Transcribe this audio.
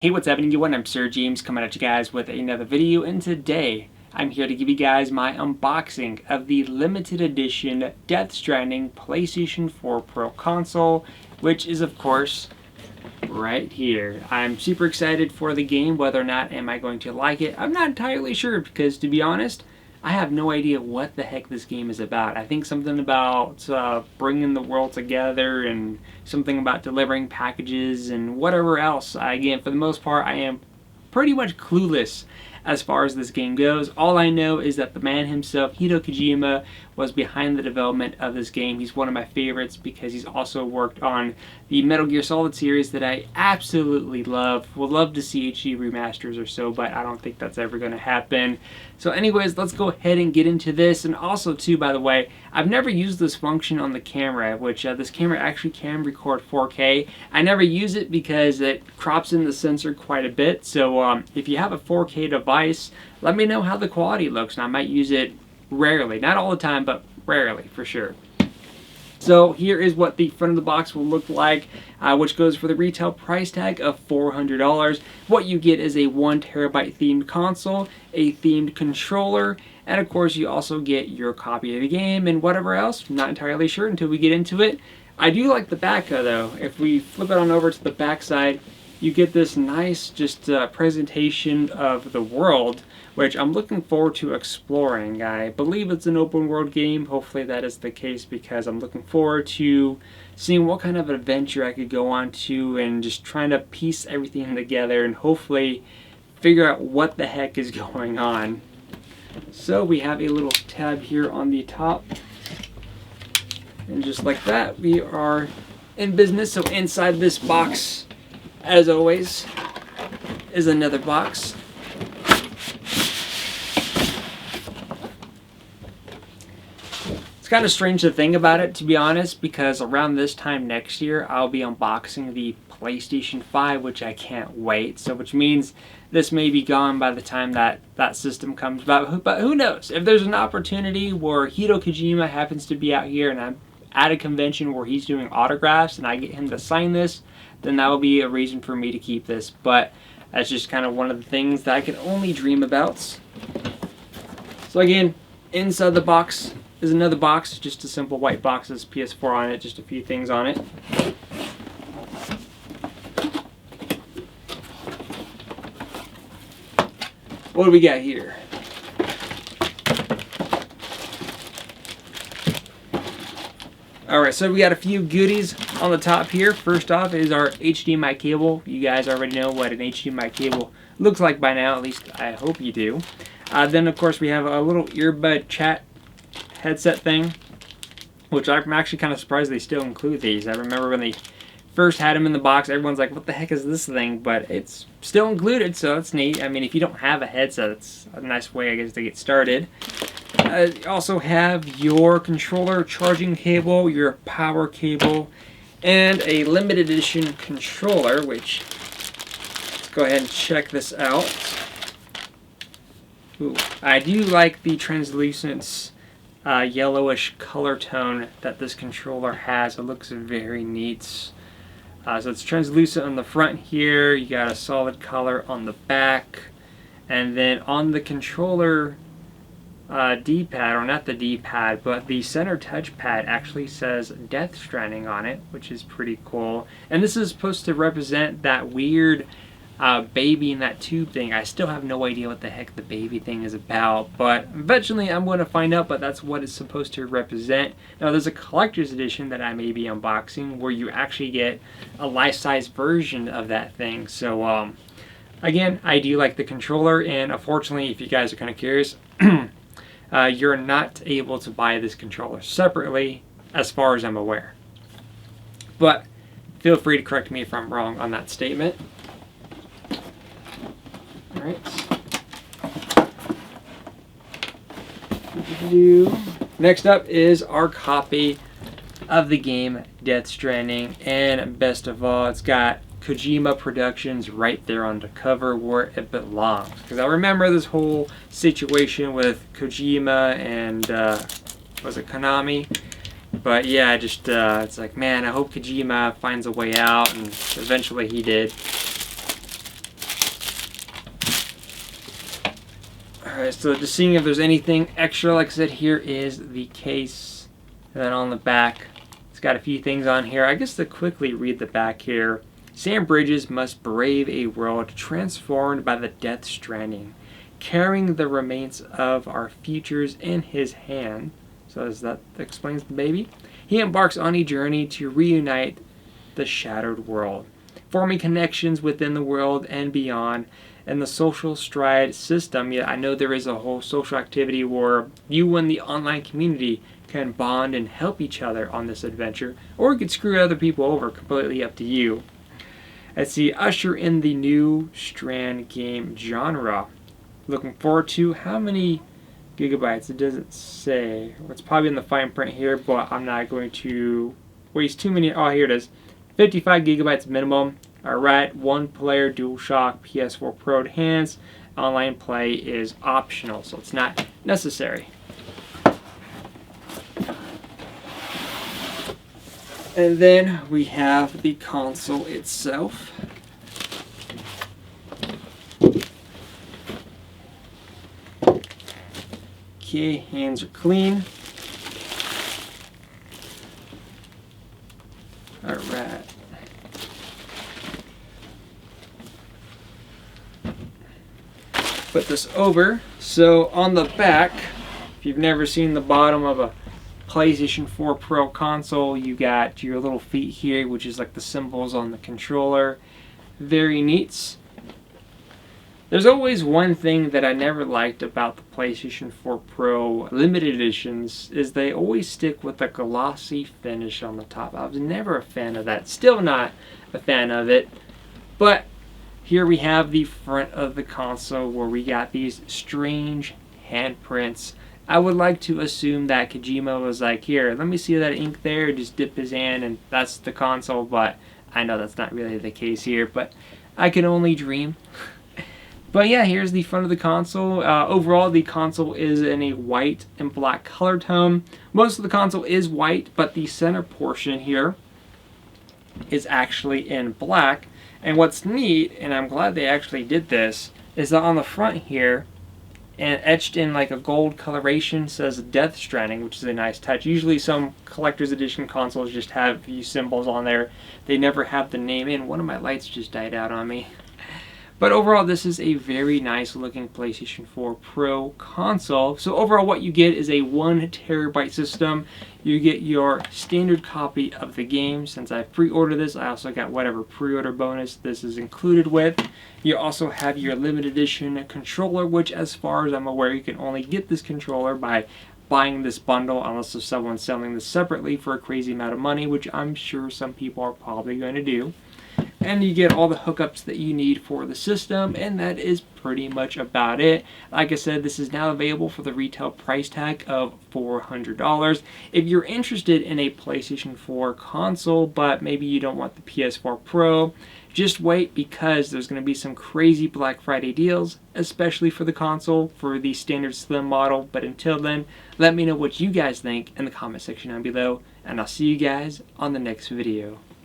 Hey, what's happening, everyone? I'm SirJames coming at you guys with another video, and today I'm here to give you guys my unboxing of the limited edition Death Stranding PlayStation 4 Pro console, which is of course right here. I'm super excited for the game. Whether or not am I going to like it, I'm not entirely sure, because to be honest, I have no idea what the heck this game is about. I think something about bringing the world together and something about delivering packages and whatever else. Again, for the most part, I am pretty much clueless as far as this game goes. All I know is that the man himself, Hideo Kojima, was behind the development of this game. He's one of my favorites because he's also worked on the Metal Gear Solid series that I absolutely love. Would love to see HD remasters or so, but I don't think that's ever going to happen. So anyways, let's go ahead and get into this. And also too, by the way, I've never used this function on the camera, which this camera actually can record 4K. I never use it because it crops in the sensor quite a bit. So if you have a 4K device, let me know how the quality looks, and I might use it rarely. Not all the time, but rarely for sure. So here is what the front of the box will look like, which goes for the retail price tag of $400. What you get is a 1 terabyte themed console, a themed controller, and of course you also get your copy of the game and whatever else. I'm not entirely sure until we get into it. I do like the back though. If we flip it on over to the back side, you get this nice presentation of the world, which I'm looking forward to exploring. I believe it's an open world game. Hopefully that is the case, because I'm looking forward to seeing what kind of adventure I could go on to and just trying to piece everything together and hopefully figure out what the heck is going on. So we have a little tab here on the top, and just like that, we are in business. So inside this box, as always, is another box. It's kind of strange to think about it, to be honest, because around this time next year, I'll be unboxing the PlayStation 5, which I can't wait. So, which means this may be gone by the time that system comes about. But who knows? If there's an opportunity where Hideo Kojima happens to be out here and I'm at a convention where he's doing autographs and I get him to sign this, then that will be a reason for me to keep this. But that's just kind of one of the things that I can only dream about. So again, inside the box is another box, just a simple white box. There's PS4 on it, just a few things on it. What do we got here? Alright, so we got a few goodies on the top here. First off is our HDMI cable. You guys already know what an HDMI cable looks like by now, at least I hope you do. Then of course we have a little earbud chat headset thing, which I'm actually kind of surprised they still include these. I remember when they first had them in the box, everyone's like, what the heck is this thing? But it's still included, so that's neat. I mean, if you don't have a headset, it's a nice way, I guess, to get started. You also have your controller charging cable, your power cable, and a limited edition controller, which, let's go ahead and check this out. Ooh, I do like the translucent yellowish color tone that this controller has. It looks very neat. So it's translucent on the front here. You got a solid color on the back, and then on the controller D-pad, or not the D-pad, but the center touchpad actually says Death Stranding on it, which is pretty cool. And this is supposed to represent that weird baby in that tube thing. I still have no idea what the heck the baby thing is about, but eventually I'm going to find out, but that's what it's supposed to represent. Now there's a collector's edition that I may be unboxing where you actually get a life-size version of that thing. So again, I do like the controller, and unfortunately, if you guys are kind of curious, you're not able to buy this controller separately as far as I'm aware. But feel free to correct me if I'm wrong on that statement. Alright. Next up is our copy of the game Death Stranding, and best of all, it's got Kojima Productions right there on the cover where it belongs. Because I remember this whole situation with Kojima and was it Konami? But yeah, just it's like, man, I hope Kojima finds a way out, and eventually he did. Alright, so just seeing if there's anything extra. Like I said, here is the case. And then on the back, it's got a few things on here. I guess to quickly read the back here. Sam Bridges must brave a world transformed by the Death Stranding, carrying the remains of our futures in his hand. So as that explains the baby. He embarks on a journey to reunite the shattered world, forming connections within the world and beyond. And the social stride system, yeah, I know there is a whole social activity where you and the online community can bond and help each other on this adventure, or you could screw other people over, completely up to you. Let's see, usher in the new Strand game genre. Looking forward to how many gigabytes? It doesn't say. It's probably in the fine print here, but I'm not going to waste too many. Oh, here it is. 55 gigabytes minimum. Alright, one player DualShock PS4 Pro to hands. Online play is optional, so it's not necessary. And then we have the console itself. Okay, hands are clean. Alright. Put this over. So on the back, if you've never seen the bottom of a PlayStation 4 Pro console, you got your little feet here, which is like the symbols on the controller. Very neat. There's always one thing that I never liked about the PlayStation 4 Pro limited editions is they always stick with a glossy finish on the top. I was never a fan of that. Still not a fan of it. But here we have the front of the console where we got these strange handprints. I would like to assume that Kojima was like, here, let me see that ink there, just dip his hand and that's the console, but I know that's not really the case here, but I can only dream. But yeah, here's the front of the console. Overall, the console is in a white and black color tone. Most of the console is white, but the center portion here is actually in black. And what's neat, and I'm glad they actually did this, is that on the front here, and etched in like a gold coloration, says Death Stranding, which is a nice touch. Usually some collector's edition consoles just have a few symbols on there. They never have the name in. One of my lights just died out on me. But overall, this is a very nice looking PlayStation 4 Pro console. So overall, what you get is a 1 terabyte system. You get your standard copy of the game. Since I pre-ordered this, I also got whatever pre-order bonus this is included with. You also have your limited edition controller, which as far as I'm aware, you can only get this controller by buying this bundle, unless there's someone selling this separately for a crazy amount of money, which I'm sure some people are probably going to do. And you get all the hookups that you need for the system, and that is pretty much about it. Like I said, this is now available for the retail price tag of $400. If you're interested in a PlayStation 4 console, but maybe you don't want the PS4 Pro, just wait, because there's going to be some crazy Black Friday deals, especially for the console, for the standard slim model. But until then, let me know what you guys think in the comment section down below, and I'll see you guys on the next video.